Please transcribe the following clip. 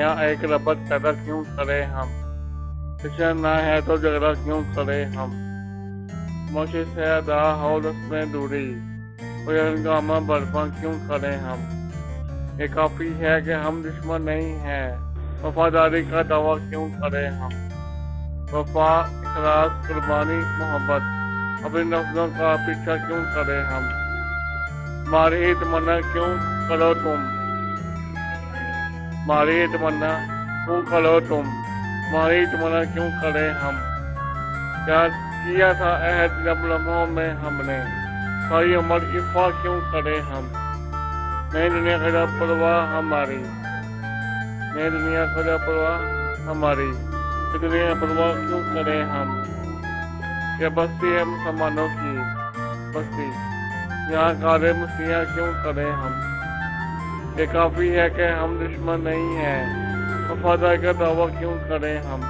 यहाँ एक रबत पैदा क्यों करें हम। फिक्र ना है तो झगड़ा क्यों करें हम। मुझे से अदा हो में दूरी, कोई हंगामा बर्पा क्यों करें हम। ये काफी है कि हम दुश्मन नहीं हैं, वफादारी का दावा क्यों करें हम। वफा, इखलास, कुर्बानी, मोहब्बत, अपने लफ्जों का पीछा क्यों करें हम। हमारी ही तमन्ना क्यों करो तुम, हमारी ही तमन्ना क्यों करो तुम, हमारी ही तमन्ना क्यों करें हम। क्या किया था अहद जब लम्हों में हमने, सारी उम्र इफ़ा क्यों करें हम। नई दुनिया का परवाह हमारी, नई दुनिया का परवाह हमारी, दुनिया परवाह क्यों करें हम। ये बस्ती है मुसलमानों की बस्ती, यहाँ काले मसीहा क्यों करें हम। ये काफी है कि हम दुश्मन नहीं हैं, वफादारी का दावा क्यों करें हम।